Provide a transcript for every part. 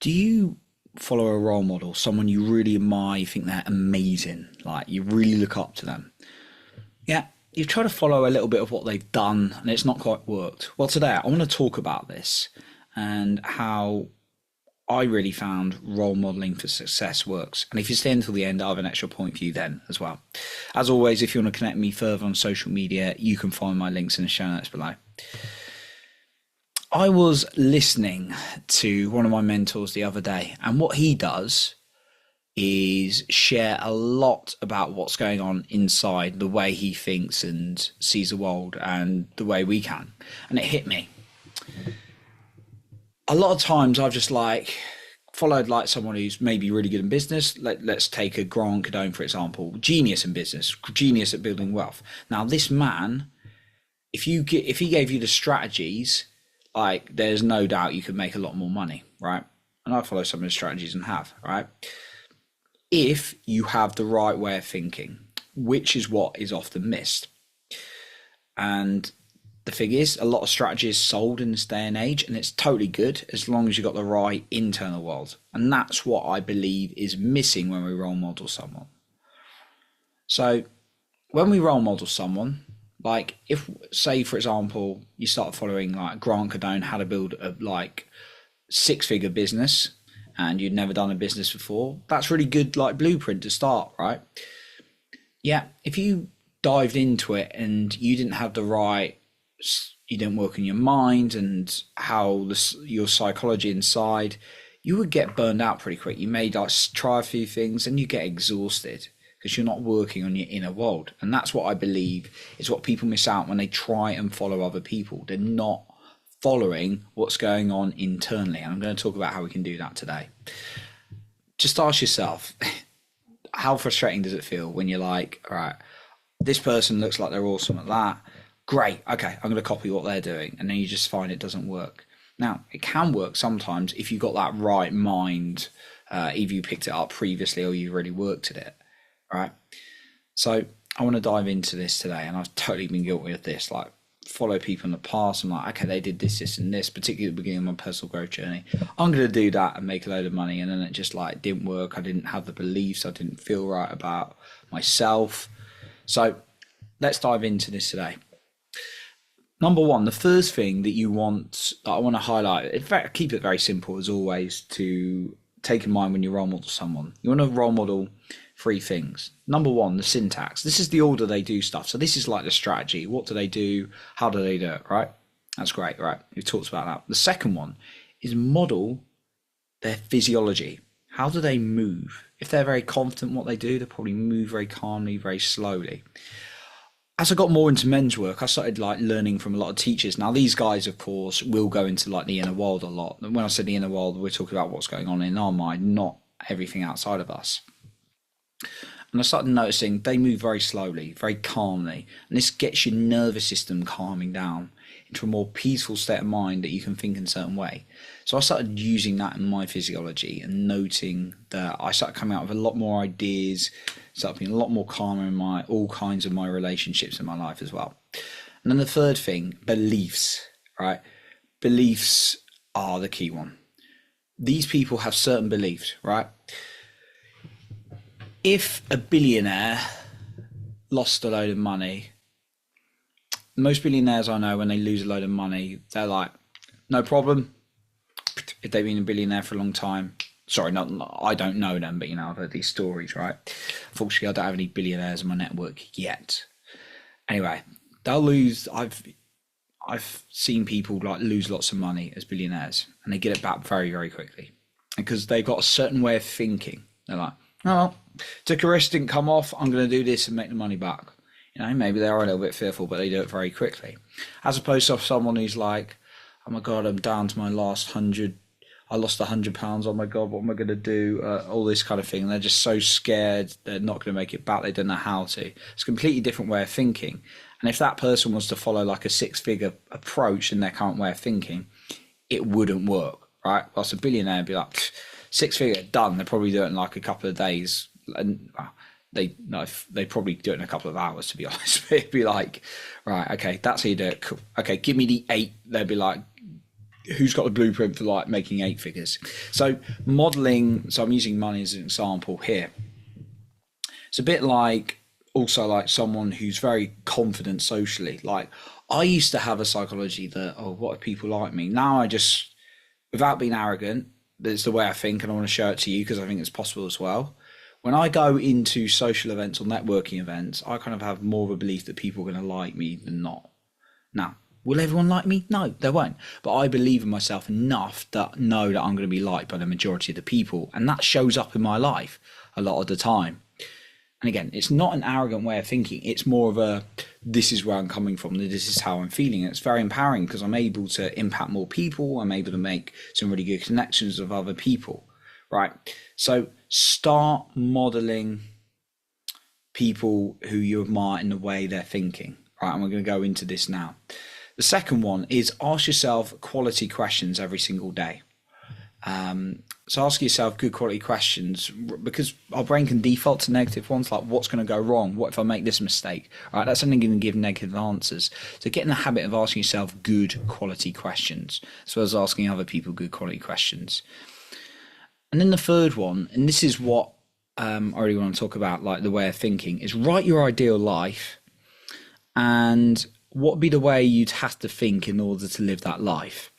Do you follow a role model, someone you really admire, you think they're amazing, like you really look up to them? Yeah, you try to follow a little bit of what they've done and it's not quite worked. Well, today I want to talk about this and how I really found role modeling for success works. And if you stay until the end, I have an extra point for you then as well. As always, if you want to connect me further on social media, you can find my links in the show notes below. I was listening to one of my mentors the other day, and what he does is share a lot about what's going on inside, the way he thinks and sees the world and the way we can. And it hit me. A lot of times I've just followed someone who's maybe really good in business. Let's take a Grant Cardone, for example, genius in business, genius at building wealth. Now this man, if he gave you the strategies, there's no doubt you could make a lot more money, right? And I follow some of his strategies and have, right? If you have the right way of thinking, which is what is often missed. And the thing is, a lot of strategy is sold in this day and age, and it's totally good as long as you've got the right internal world. And that's what I believe is missing when we role model someone. So when we role model someone, if, say, for example, you start following Grant Cardone, how to build a six-figure business, and you'd never done a business before, that's really good blueprint to start, right? Yeah, if you dived into it and you didn't have you didn't work on your mind and your psychology inside, you would get burned out pretty quick. You may try a few things and you get exhausted because you're not working on your inner world. And that's what I believe is what people miss out when they try and follow other people. They're not following what's going on internally. And I'm going to talk about how we can do that today. Just ask yourself, how frustrating does it feel when you're like, all right, this person looks like they're awesome at that. Great. Okay, I'm going to copy what they're doing. And then you just find it doesn't work. Now, it can work sometimes if you've got that right mind, either you picked it up previously or you've already worked at it. All right. So I want to dive into this today. And I've totally been guilty of this. Follow people in the past. I'm like, okay, they did this and this, particularly at the beginning of my personal growth journey. I'm going to do that and make a load of money. And then it just didn't work. I didn't have the beliefs. I didn't feel right about myself. So let's dive into this today. Number one, the first thing that I want to highlight, in fact, keep it very simple as always to take in mind when you role model someone. You want to role model three things. Number one, the syntax. This is the order they do stuff. So this is the strategy. What do they do? How do they do it? Right? That's great. Right? We've talked about that. The second one is model their physiology. How do they move? If they're very confident in what they do, they probably move very calmly, very slowly. As I got more into men's work, I started learning from a lot of teachers. Now, these guys, of course, will go into the inner world a lot. And when I say the inner world, we're talking about what's going on in our mind, not everything outside of us. And I started noticing they move very slowly, very calmly. And this gets your nervous system calming down into a more peaceful state of mind that you can think in a certain way. So I started using that in my physiology and noting that I started coming out with a lot more ideas, started being a lot more calmer in all kinds of my relationships in my life as well. And then the third thing, beliefs, right? Beliefs are the key one. These people have certain beliefs, right? If a billionaire lost a load of money, most billionaires I know, when they lose a load of money, they're like, no problem. If they've been a billionaire for a long time. Sorry, I don't know them, but I've heard these stories, right? Fortunately, I don't have any billionaires in my network yet. Anyway, they'll lose. I've seen people lose lots of money as billionaires, and they get it back very, very quickly, because they've got a certain way of thinking. They're like, oh, took a risk, didn't come off. I'm going to do this and make the money back. Maybe they are a little bit fearful, but they do it very quickly. As opposed to someone who's like, oh my God, I'm down to my last 100. I lost £100. Oh my God, what am I going to do? All this kind of thing. And they're just so scared. They're not going to make it back. They don't know how to. It's a completely different way of thinking. And if that person was to follow a six-figure approach in their current way of thinking, it wouldn't work, right? Whilst a billionaire would be like, six-figure, done. They'll probably do it in a couple of days. And they probably do it in a couple of hours, to be honest. It'd be like, right, okay, that's how you do it. Cool. Okay, give me the 8. They'd be like, who's got the blueprint for like making 8 figures? So modeling, so I'm using money as an example here. It's a bit like also like someone who's very confident socially. Like I used to have a psychology that, oh, what if people like me? Now I just, without being arrogant, that's the way I think, and I want to show it to you because I think it's possible as well. When I go into social events or networking events, I kind of have more of a belief that people are going to like me than not. Now, will everyone like me? No, they won't. But I believe in myself enough that know that I'm going to be liked by the majority of the people. And that shows up in my life a lot of the time. And again, it's not an arrogant way of thinking. It's more of a, this is where I'm coming from. This is how I'm feeling. It's very empowering because I'm able to impact more people. I'm able to make some really good connections with other people, right? So start modeling people who you admire in the way they're thinking, right? And we're going to go into this now. The second one is ask yourself quality questions every single day. So ask yourself good quality questions, because our brain can default to negative ones, like what's going to go wrong? What if I make this mistake? All right, that's only going to give negative answers. So get in the habit of asking yourself good quality questions, as well as asking other people good quality questions. And then the third one, and this is what I really want to talk about, like the way of thinking, is write your ideal life and what would be the way you'd have to think in order to live that life.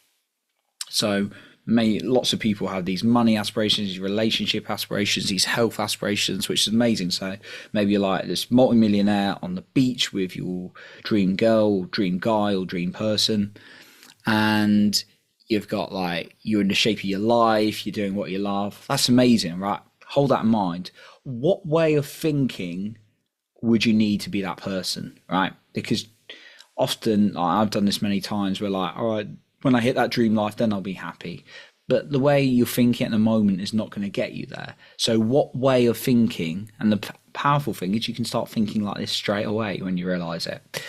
So lots of people have these money aspirations, these relationship aspirations, these health aspirations, which is amazing. So maybe you're like this multimillionaire on the beach with your dream girl, dream guy, or dream person, and you've got like, you're in the shape of your life, you're doing what you love. That's amazing, right? Hold that in mind. What way of thinking would you need to be that person, right? Because often, I've done this many times, we're like, all right, when I hit that dream life, then I'll be happy. But the way you're thinking at the moment is not going to get you there. So what way of thinking, and the powerful thing is you can start thinking like this straight away when you realize it.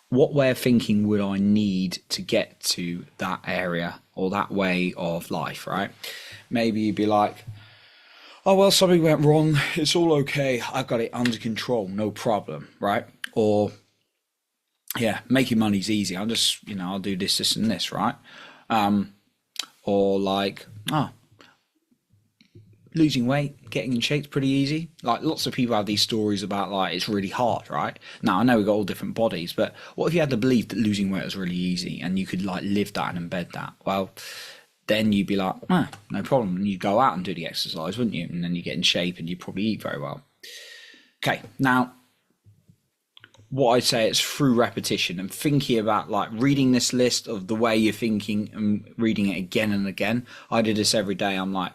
What way of thinking would I need to get to that area or that way of life, right? Maybe you'd be like, oh, well, something went wrong. It's all okay. I've got it under control. No problem, right? Or, yeah, making money's easy. I'll just, I'll do this, this, and this, right? Or like, losing weight, getting in shape's pretty easy. Like lots of people have these stories about like it's really hard, right? Now I know we've got all different bodies, but what if you had the belief that losing weight was really easy and you could like live that and embed that? Well, then you'd be like, no problem. And you'd go out and do the exercise, wouldn't you? And then you get in shape and you probably eat very well. Okay, now what I'd say is through repetition and thinking about like reading this list of the way you're thinking and reading it again and again. I do this every day. I'm like,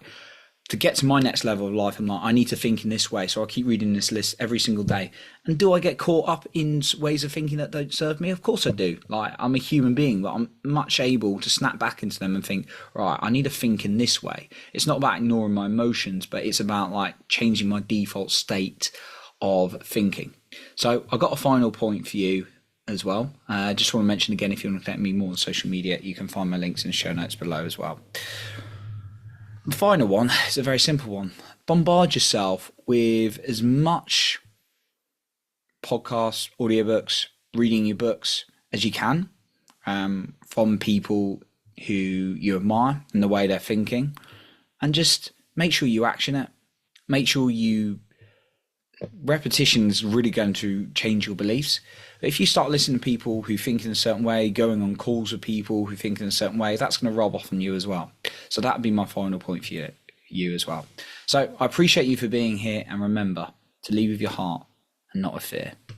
to get to my next level of life, I'm like, I need to think in this way. So I keep reading this list every single day. And do I get caught up in ways of thinking that don't serve me? Of course I do. Like I'm a human being, but I'm much able to snap back into them and think, right, I need to think in this way. It's not about ignoring my emotions, but it's about like changing my default state of thinking. So I've got a final point for you as well. I just want to mention again, if you want to connect me more on social media, you can find my links in the show notes below as well. The final one is a very simple one. Bombard yourself with as much podcasts, audiobooks, reading your books as you can from people who you admire and the way they're thinking, and just make sure you action it. Make sure repetition is really going to change your beliefs. But if you start listening to people who think in a certain way, going on calls with people who think in a certain way, that's going to rub off on you as well. So that would be my final point for you as well. So I appreciate you for being here, and remember to lead with your heart and not with fear.